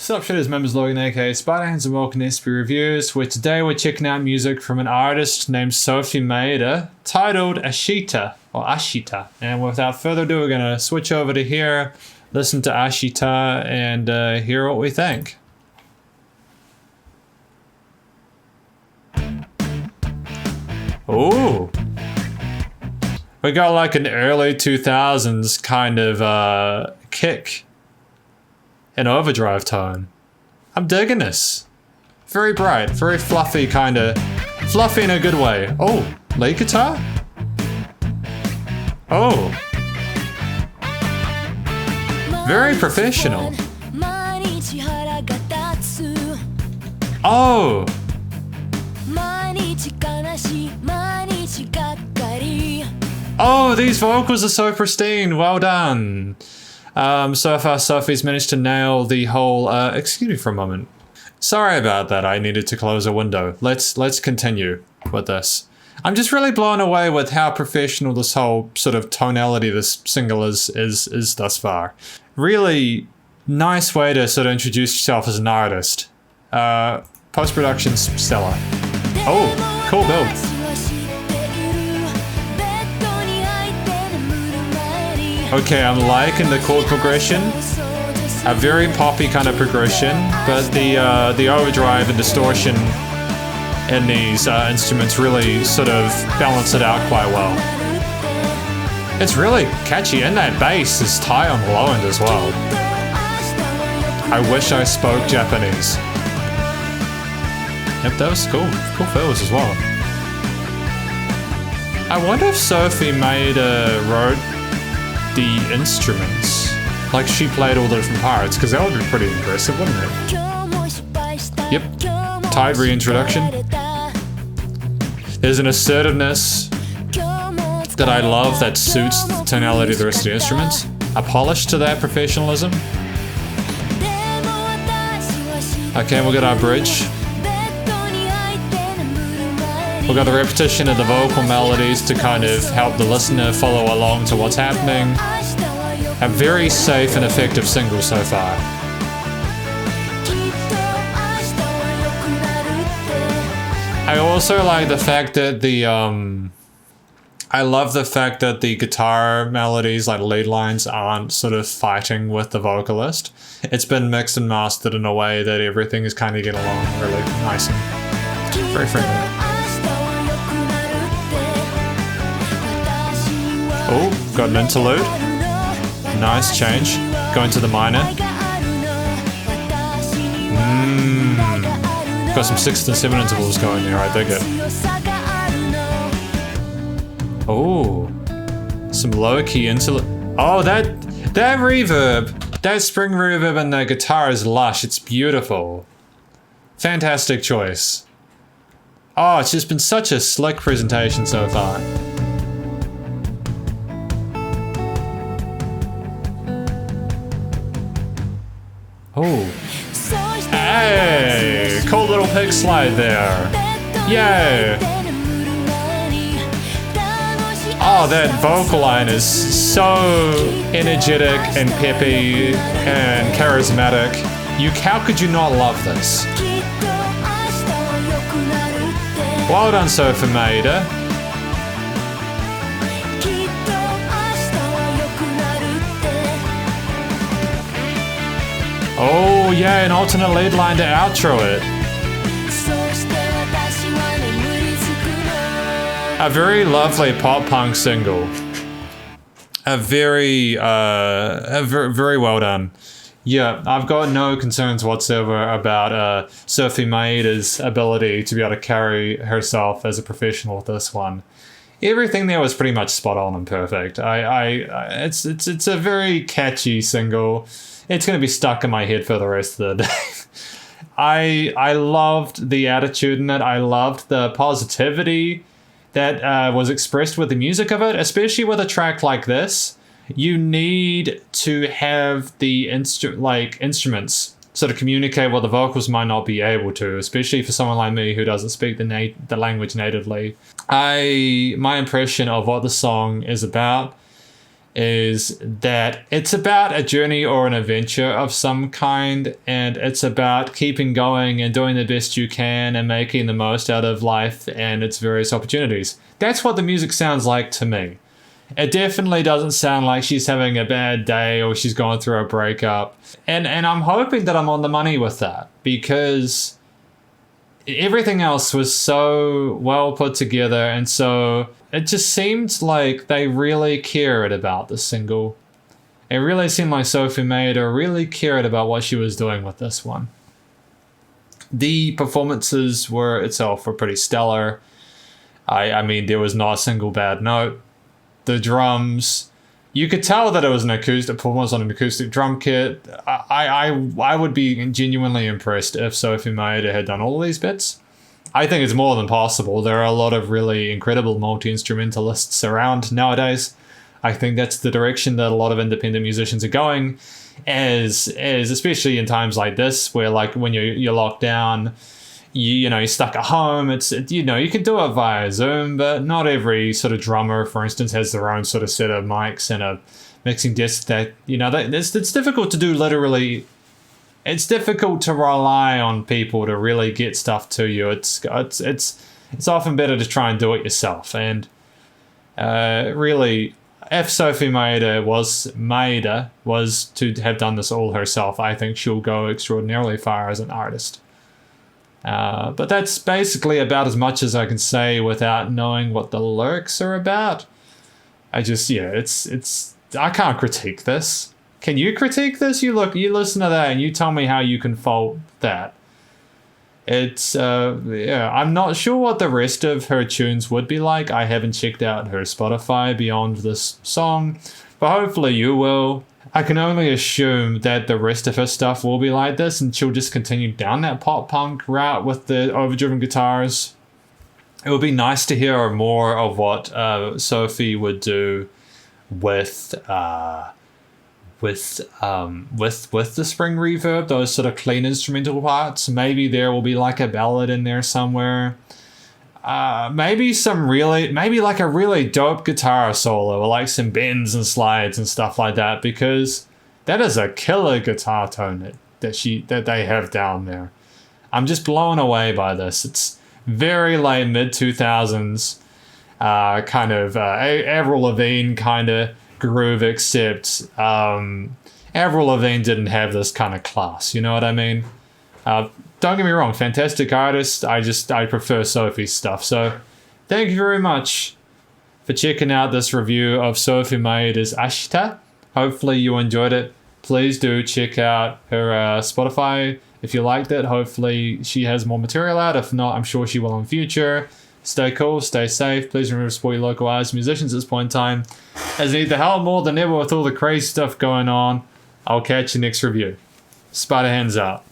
Sup shitters, members Logan aka Spider Hands, and welcome to SP Reviews, where today we're checking out music from an artist named Sofi Maeda titled Ashita or Ashita. And without further ado, we're gonna switch over to here, listen to Ashita, and hear what we think. Ooh, we got like an early 2000s kind of kick. An overdrive tone. I'm digging this. Very bright, very fluffy, kind of fluffy in a good way. Oh, lead guitar? Oh. Very professional. Oh. Oh, these vocals are so pristine. Well done. So far, Sophie's managed to nail the whole, excuse me for a moment. Sorry about that, I needed to close a window. Let's continue with this. I'm just really blown away with how professional this whole sort of tonality this single is thus far. Really nice way to sort of introduce yourself as an artist. Post-production's stellar. Oh, cool build. Okay, I'm liking the chord progression. A very poppy kind of progression, but the overdrive and distortion in these instruments really sort of balance it out quite well. It's really catchy, and that bass is high on the low end as well. I wish I spoke Japanese. Yep, that was cool. Cool fills as well. I wonder if Sofi Maeda wrote the instruments, like she played all the different parts, because that would be pretty impressive, wouldn't it? Yep, tight reintroduction. There's an assertiveness that I love that suits the tonality of the rest of the instruments. A polish to that professionalism. Okay, we'll get our bridge. We've got the repetition of the vocal melodies to kind of help the listener follow along to what's happening. A very safe and effective single so far. I also like the fact that I love the fact that the guitar melodies, like lead lines, aren't sort of fighting with the vocalist. It's been mixed and mastered in a way that everything is kind of getting along really nice and very friendly. Oh, got an interlude. Nice change. Going to the minor. Got some 6th and 7 intervals going there, I dig it. Oh, some low key interlude. Oh, that reverb, that spring reverb in the guitar is lush. It's beautiful. Fantastic choice. Oh, it's just been such a slick presentation so far. Oh. Hey! Cool little pig slide there. Yay! Oh, that vocal line is so energetic and peppy and charismatic. How could you not love this? Well done, Sofi Maeda. Oh yeah, an alternate lead line to outro it. A very lovely pop punk single. Very well done. Yeah, I've got no concerns whatsoever about Sofi Maeda's ability to be able to carry herself as a professional with this one. Everything there was pretty much spot on and perfect. It's a very catchy single. It's going to be stuck in my head for the rest of the day. I loved the attitude in it. I loved the positivity that was expressed with the music of it, especially with a track like this. You need to have the instruments sort of communicate what the vocals might not be able to, especially for someone like me who doesn't speak the language natively. My impression of what the song is about is that it's about a journey or an adventure of some kind, and it's about keeping going and doing the best you can and making the most out of life and its various opportunities. That's what the music sounds like to me. It definitely doesn't sound like she's having a bad day or she's going through a breakup. And I'm hoping that I'm on the money with that, because everything else was so well put together, and so it just seemed like they really cared about the single. It really seemed like Sofi Maeda really cared about what she was doing with this one. The performances were pretty stellar. I mean, there was not a single bad note. The drums, you could tell that it was an acoustic performance on an acoustic drum kit. I would be genuinely impressed if Sofi Maeda had done all of these bits. I think it's more than possible. There are a lot of really incredible multi-instrumentalists around nowadays. I think that's the direction that a lot of independent musicians are going, as especially in times like this, where like when you're locked down, you're stuck at home. You can do it via Zoom, but not every sort of drummer, for instance, has their own sort of set of mics and a mixing desk it's difficult to do literally. It's difficult to rely on people to really get stuff to you. It's often better to try and do it yourself. And really, if Sofi Maeda was to have done this all herself, I think she'll go extraordinarily far as an artist. But that's basically about as much as I can say without knowing what the lyrics are about. I can't critique this. Can you critique this? You listen to that and you tell me how you can fault that. I'm not sure what the rest of her tunes would be like. I haven't checked out her Spotify beyond this song, but hopefully you will. I can only assume that the rest of her stuff will be like this, and she'll just continue down that pop punk route with the overdriven guitars. It would be nice to hear more of what Sofi would do with the spring reverb, those sort of clean instrumental parts. Maybe there will be like a ballad in there somewhere. Maybe like a really dope guitar solo, or like some bends and slides and stuff like that, because that is a killer guitar tone that they have down there. I'm just blown away by this. It's very like mid 2000s kind of Avril Lavigne kind of groove, except Avril Lavigne didn't have this kind of class, you know what I mean? Don't get me wrong, fantastic artist. I prefer Sofi's stuff. So thank you very much for checking out this review of Sofi Maeda's Ashita. Hopefully you enjoyed it. Please do check out her Spotify if you liked it. Hopefully she has more material out. If not, I'm sure she will in future. Stay cool, stay safe. Please remember to support your local artists and musicians at this point in time, as they need the help more than ever with all the crazy stuff going on. I'll catch you next review. Spider hands out.